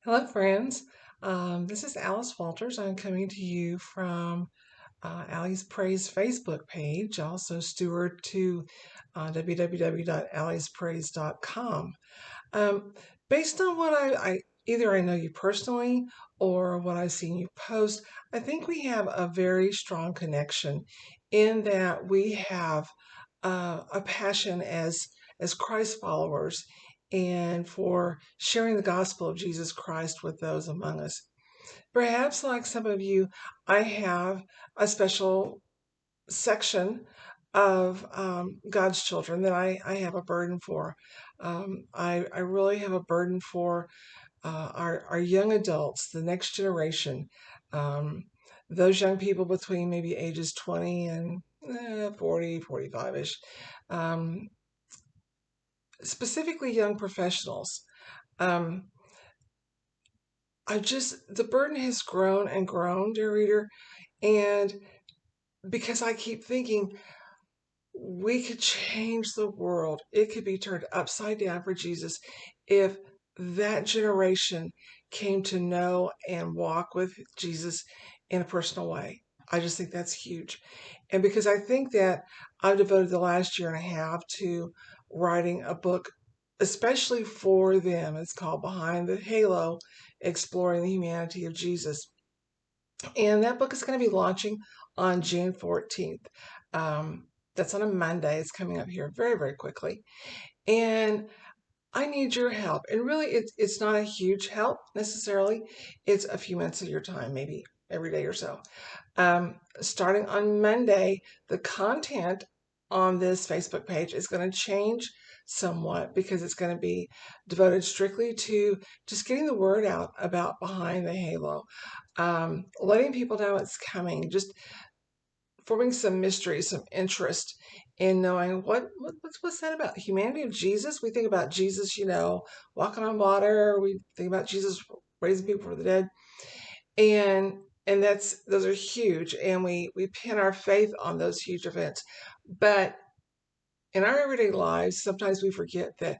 Hello, friends. This is Alice Walters. I'm coming to you from Allie's Praise Facebook page, also steward to www.alliespraise.com. Um, Based on what either I know you personally or what I've seen you post, I think we have a very strong connection in that we have a passion as Christ followers and for sharing the gospel of Jesus Christ with those among us. Perhaps, like some of you, I have a special section of God's children that I have a burden for. I really have a burden for our young adults, the next generation, um, those young people between maybe ages 20 and 40, 45-ish, um, specifically young professionals. Um, the burden has grown and grown, dear reader, and because I keep thinking we could change the world, it could be turned upside down for Jesus if that generation came to know and walk with Jesus in a personal way. I just think that's huge. And because I think that I've devoted the last year and a half to writing a book, especially for them. It's called Behind the Halo, Exploring the Humanity of Jesus. And that book is going to be launching on June 14th. That's on a Monday. It's coming up here very, very quickly. And I need your help. And really, it's not a huge help necessarily. It's a few minutes of your time, maybe every day or so. Starting on Monday, the content on this Facebook page is going to change somewhat because it's going to be devoted strictly to just getting the word out about Behind the Halo, letting people know it's coming, just forming some mystery, some interest in knowing what's that about the humanity of Jesus. We think about Jesus, walking on water. We think about Jesus raising people from the dead, and those are huge, and we pin our faith on those huge events. But in our everyday lives, sometimes we forget that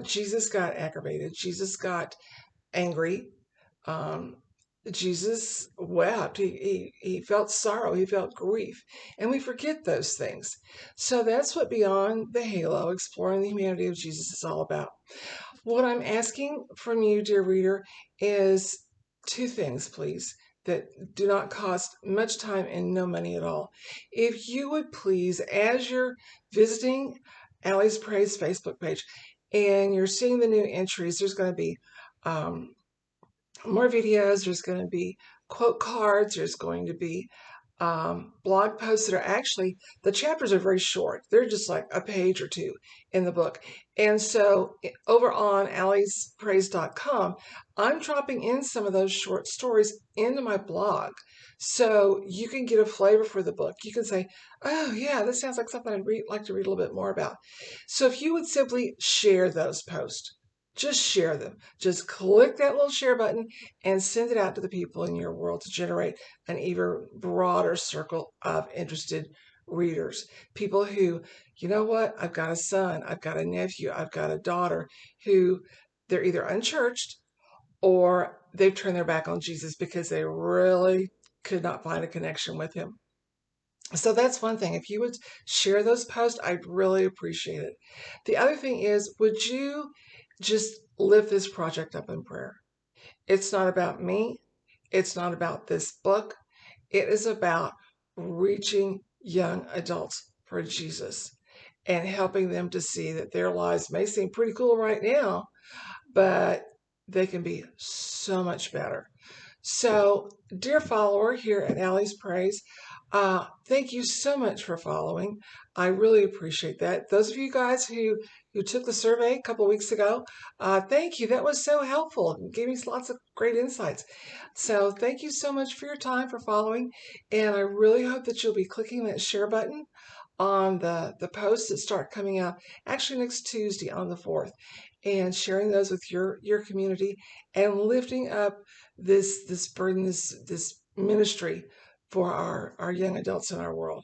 Jesus got aggravated, Jesus got angry. Um, Jesus wept. He felt sorrow. He felt grief. And we forget those things. So that's what Beyond the Halo, Exploring the Humanity of Jesus is all about. What I'm asking from you, dear reader, is two things, please, that do not cost much time and no money at all. If you would please, as you're visiting Allie's Praise Facebook page and you're seeing the new entries, there's going to be um, more videos. There's going to be quote cards. There's going to be blog posts that are actually, the chapters are very short. They're just like a page or two in the book. And so over on alliespraise.com, I'm dropping in some of those short stories into my blog. So you can get a flavor for the book. You can say, oh, yeah, this sounds like something like to read a little bit more about. So if you would simply share those posts, just share them. Just click that little share button and send it out to the people in your world to generate an even broader circle of interested readers. People who, you know what, I've got a son, I've got a nephew, I've got a daughter who they're either unchurched or they've turned their back on Jesus because they really could not find a connection with him. So that's one thing. If you would share those posts, I'd really appreciate it. The other thing is, would you just lift this project up in prayer? It's not about me. It's not about this book. It is about reaching young adults for Jesus and helping them to see that their lives may seem pretty cool right now, but they can be so much better. So, dear follower here at Allie's Praise, thank you so much for following. I really appreciate that. Those of you guys who took the survey a couple of weeks ago, thank you. That was so helpful. It gave me lots of great insights. So, thank you so much for your time for following, and I really hope that you'll be clicking that share button on the posts that start coming out actually next Tuesday on the 4th, and sharing those with your community and lifting up this burden, this ministry for our young adults in our world.